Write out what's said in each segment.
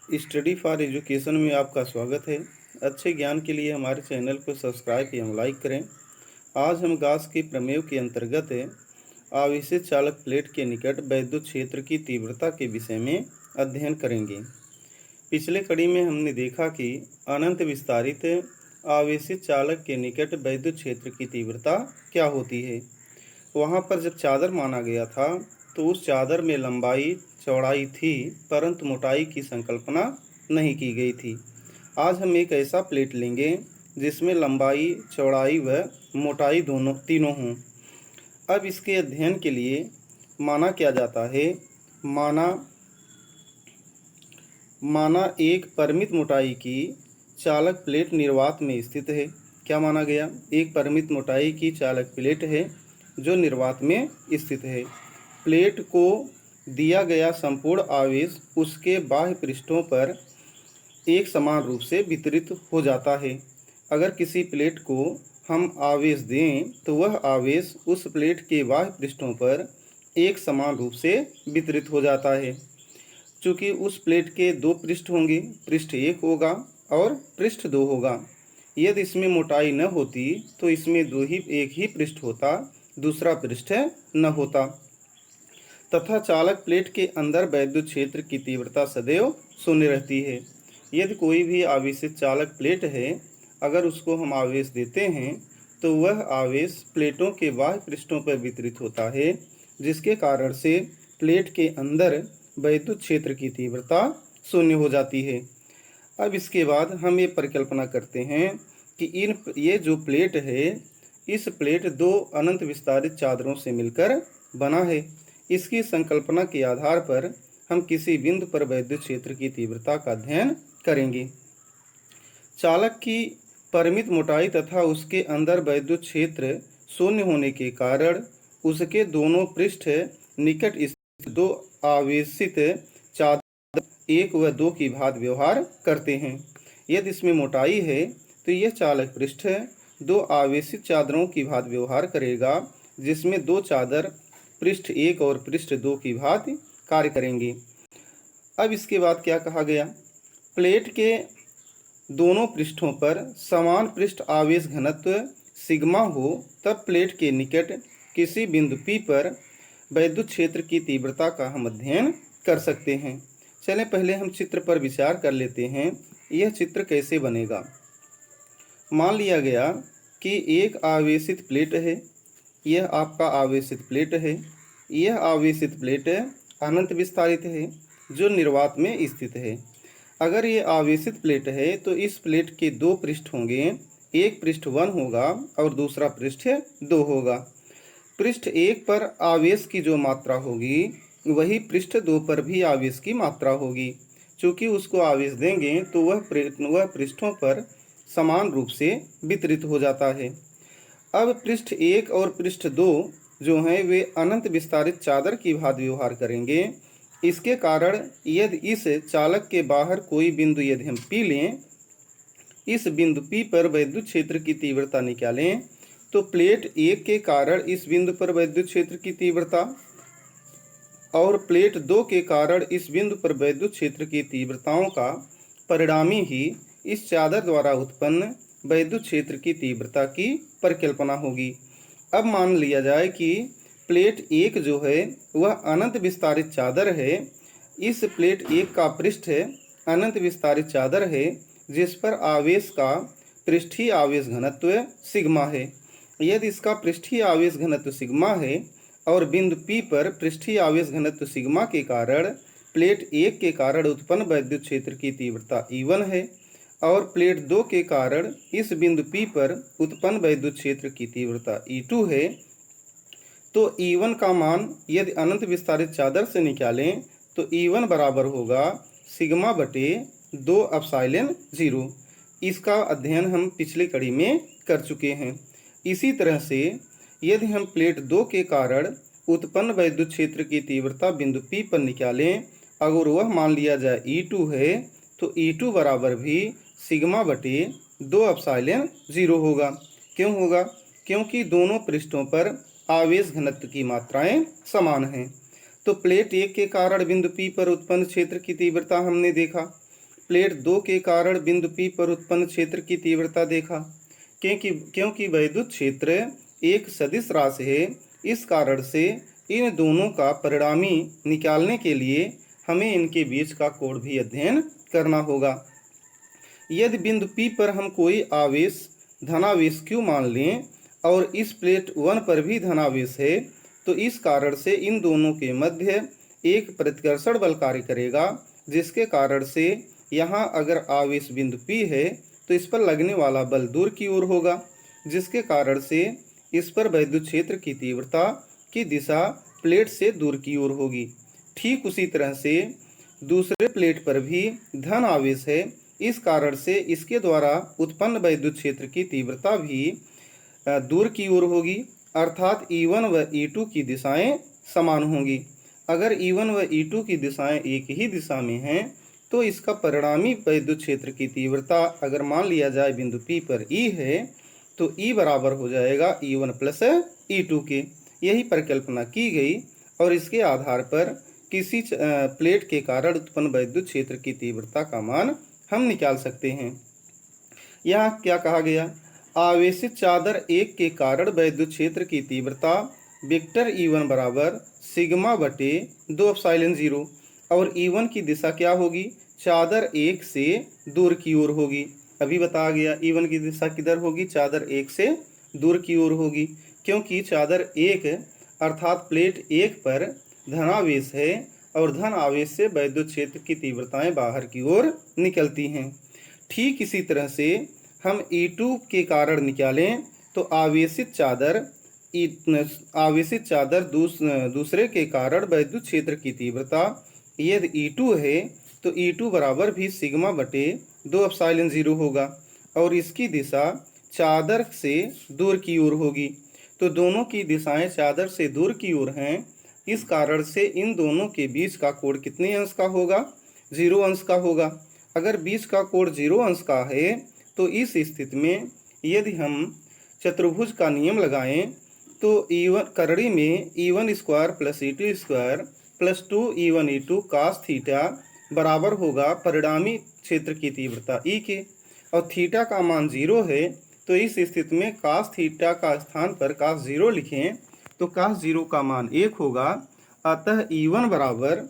Study for education में आपका स्वागत है। अच्छे ज्ञान के लिए हमारे चैनल को सब्सक्राइब एवं लाइक करें। आज हम गॉस के प्रमेय के अंतर्गत आवेशित चालक प्लेट के निकट वैद्युत क्षेत्र की तीव्रता के विषय में अध्ययन करेंगे। पिछले कड़ी में हमने देखा कि अनंत विस्तारित आवेशित चालक के निकट वैद्युत क्षेत्र की तीव्रता क्या होती है। वहाँ पर जब चादर माना गया था तो उस चादर में लंबाई चौड़ाई थी, परंतु मोटाई की संकल्पना नहीं की गई थी। आज हम एक ऐसा प्लेट लेंगे जिसमें लंबाई चौड़ाई व मोटाई तीनों हों। अब इसके अध्ययन के लिए माना क्या जाता है। माना एक परिमित मोटाई की चालक प्लेट निर्वात में स्थित है। क्या माना गया? एक परिमित मोटाई की चालक प्लेट है जो निर्वात में स्थित है। प्लेट को दिया गया संपूर्ण आवेश उसके बाह्य पृष्ठों पर एक समान रूप से वितरित हो जाता है। अगर किसी प्लेट को हम आवेश दें तो वह आवेश उस प्लेट के बाह्य पृष्ठों पर एक समान रूप से वितरित हो जाता है। चूँकि उस प्लेट के दो पृष्ठ होंगे, पृष्ठ एक होगा और पृष्ठ दो होगा। यदि इसमें मोटाई न होती तो इसमें एक ही पृष्ठ होता, दूसरा पृष्ठ न होता। तथा चालक प्लेट के अंदर वैद्युत क्षेत्र की तीव्रता सदैव शून्य रहती है। यदि कोई भी आवेशित चालक प्लेट है, अगर उसको हम आवेश देते हैं तो वह आवेश प्लेटों के बाह्य पृष्ठों पर वितरित होता है, जिसके कारण से प्लेट के अंदर वैद्युत क्षेत्र की तीव्रता शून्य हो जाती है। अब इसके बाद हम ये परिकल्पना करते हैं कि ये जो प्लेट है, इस प्लेट दो अनंत विस्तारित चादरों से मिलकर बना है। इसकी संकल्पना के आधार पर हम किसी बिंदु पर वैद्युत क्षेत्र की तीव्रता का अध्ययन करेंगे। चालक की परिमित मोटाई तथा उसके अंदर वैद्युत क्षेत्र शून्य होने के कारण उसके दोनों पृष्ठ निकट स्थित दो आवेशित चादर 1 व 2 की भांति व्यवहार करते हैं। यदि इसमें मोटाई है तो यह चालक पृष्ठ दो आवेशित चादरों की भांति व्यवहार करेगा, जिसमें दो चादर पृष्ठ 1 और पृष्ठ 2 की भांति कार्य करेंगे। अब इसके बाद क्या कहा गया? प्लेट के दोनों पृष्ठों पर समान पृष्ठ आवेश घनत्व सिग्मा हो तब प्लेट के निकट किसी बिंदु P पर वैद्युत क्षेत्र की तीव्रता का हम अध्ययन कर सकते हैं। चलें पहले हम चित्र पर विचार कर लेते हैं। यह चित्र कैसे बनेगा? मान लिया गया कि एक आवेशित प्लेट है। यह आपका आवेशित प्लेट है। यह आवेशित प्लेट अनंत विस्तारित है जो निर्वात में स्थित है। अगर ये आवेशित प्लेट है तो इस प्लेट के दो पृष्ठ होंगे, एक पृष्ठ 1 होगा और दूसरा पृष्ठ 2 होगा। पृष्ठ 1 पर आवेश की जो मात्रा होगी वही पृष्ठ 2 पर भी आवेश की मात्रा होगी। चूँकि उसको आवेश देंगे तो वह पृष्ठों पर समान रूप से वितरित हो जाता है। अब पृष्ठ 1 और पृष्ठ 2 जो हैं वे अनंत विस्तारित चादर की भांति व्यवहार करेंगे। इसके कारण यदि इस चालक के बाहर कोई बिंदु यदि हम P लें, इस बिंदु P पर वैद्युत क्षेत्र की तीव्रता निकालें तो प्लेट 1 के कारण इस बिंदु पर वैद्युत क्षेत्र की तीव्रता और प्लेट 2 के कारण इस बिंदु पर वैद्युत क्षेत्र की तीव्रताओं का परिणामी ही इस चादर द्वारा उत्पन्न वैद्युत क्षेत्र की तीव्रता की परिकल्पना होगी। अब मान लिया जाए कि प्लेट 1 जो है वह अनंत विस्तारित चादर है। इस प्लेट 1 का पृष्ठ अनंत विस्तारित चादर है जिस पर आवेश का पृष्ठीय आवेश घनत्व सिग्मा है। यदि इसका पृष्ठीय आवेश घनत्व सिग्मा है और बिंदु P पर पृष्ठीय आवेश घनत्व सिग्मा के कारण प्लेट 1 के कारण उत्पन्न वैद्युत क्षेत्र की तीव्रता E1 है और प्लेट 2 के कारण इस बिंदु P पर उत्पन्न वैद्युत क्षेत्र की तीव्रता E2 है, तो E1 का मान यदि अनंत विस्तारित चादर से निकालें तो E1 बराबर होगा सिग्मा बटे 2 एप्सिलॉन 0। इसका अध्ययन हम पिछली कड़ी में कर चुके हैं। इसी तरह से यदि हम प्लेट 2 के कारण उत्पन्न वैद्युत क्षेत्र की तीव्रता बिंदु P पर निकालें, अगर वह मान लिया जाए E2 है तो E2 बराबर भी सिग्मा बटे 2 एप्सिलॉन 0 होगा। क्यों होगा? क्योंकि दोनों पृष्ठों पर आवेश घनत्व की मात्राएं समान हैं। तो प्लेट 1 के कारण बिंदु P पर उत्पन्न क्षेत्र की तीव्रता हमने देखा। प्लेट 2 के कारण बिंदु P पर उत्पन्न क्षेत्र की तीव्रता देखा। क्योंकि वैद्युत क्षेत्र एक सदिश राशि है, इस कारण से इन दोनों का परिणामी निकालने के लिए हमें इनके बीच का कोण भी अध्ययन करना होगा। यदि बिंदु P पर हम कोई आवेश धनावेश Q मान लें और इस प्लेट 1 पर भी धनावेश है, तो इस कारण से इन दोनों के मध्य एक प्रतिकर्षण बल कार्य करेगा, जिसके कारण से यहाँ अगर आवेश बिंदु P है तो इस पर लगने वाला बल दूर की ओर होगा, जिसके कारण से इस पर वैद्युत क्षेत्र की तीव्रता की दिशा प्लेट से दूर की ओर होगी। ठीक उसी तरह से दूसरे प्लेट पर भी धन आवेश है, इस कारण से इसके द्वारा उत्पन्न वैद्युत क्षेत्र की तीव्रता भी दूर की ओर होगी, अर्थात E1 व E2 की दिशाएं समान होंगी। अगर E1 व E2 की दिशाएं एक ही दिशा में हैं तो इसका परिणामी वैद्युत क्षेत्र की तीव्रता अगर मान लिया जाए बिंदु P पर E है तो E बराबर हो जाएगा E1 प्लस E2 के। यही परिकल्पना की गई और इसके आधार पर किसी प्लेट के कारण उत्पन्न वैद्युत क्षेत्र की तीव्रता का मान हम निकाल सकते हैं। यहाँ क्या कहा गया? आवेशित चादर 1 के कारण वैद्युत क्षेत्र की तीव्रता वेक्टर E1 बराबर सिग्मा बटे 2 एप्सिलॉन 0 और E1 की दिशा क्या होगी? चादर 1 से दूर की ओर होगी। अभी बताया गया E1 की दिशा किधर होगी? चादर 1 से दूर की ओर होगी, क्योंकि चादर 1 अर्थात प्लेट 1 पर धनावेश है और धन आवेश से वैद्युत क्षेत्र की तीव्रताएं बाहर की ओर निकलती हैं। ठीक इसी तरह से हम E2 के कारण निकालें तो आवेशित चादर दूसरे के कारण वैद्युत क्षेत्र की तीव्रता यदि E2 है तो E2 बराबर भी सिग्मा बटे 2 एप्सिलॉन 0 होगा और इसकी दिशा चादर से दूर की ओर होगी। तो दोनों की दिशाएं चादर से दूर की ओर हैं, इस कारण से इन दोनों के बीच का कोण कितने अंश का होगा? 0 अंश का होगा। अगर बीच का कोण 0 अंश का है तो इस स्थिति में यदि हम चतुर्भुज का नियम लगाएं तो E1 करड़ी में E1 square plus E2 square plus 2 E1 E2 cos theta बराबर होगा परिणामी क्षेत्र की तीव्रता E के, और थीटा का मान 0 है तो इस स्थिति में कास थीटा का स्थान पर कास 0 लिखें तो कास 0 का मान 1 होगा। अतः E1 बराबर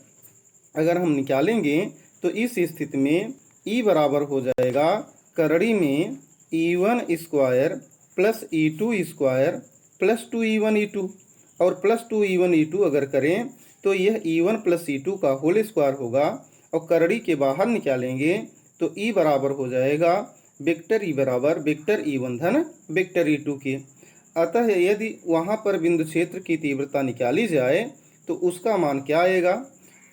अगर हम निकालेंगे तो इस स्थिति में E बराबर हो जाएगा करड़ी में E1 square plus E2 square plus 2 E1 E2 और प्लस 2 E1 E2 अगर करें तो यह E1 प्लस E2 का होल स्क्वायर होगा और करड़ी के बाहर निकालेंगे तो E बराबर हो जाएगा वेक्टर E बराबर वेक्टर E1 धन वेक्टर E2 के। अतः यदि वहाँ पर बिंदु क्षेत्र की तीव्रता निकाली जाए तो उसका मान क्या आएगा?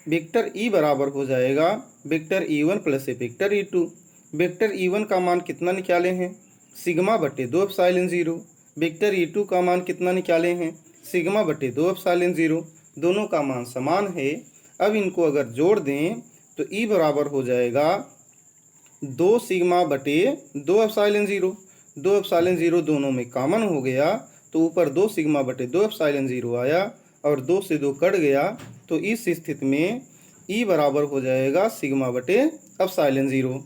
वेक्टर E बराबर हो जाएगा vector E1 plus vector E2। Vector E1 का मान कितना निकाले हैं? सिग्मा बटे 2 एप्सिलॉन 0। वेक्टर E2 का मान कितना निकाले हैं? सिग्मा बटे 2 एप्सिलॉन 0। दोनों का मान समान है। अब इनको अगर जोड़ दें तो E बराबर हो जाएगा 2 सिग्मा बटे 2 एप्सिलॉन 0। 2 एप्सिलॉन 0 दोनों में कॉमन हो गया तो ऊपर 2 सिग्मा बटे 2 एप्सिलॉन 0 आया और 2 से 2 कट गया तो इस स्थिति में E बराबर हो जाएगा सिग्मा बटे एप्सिलॉन 0।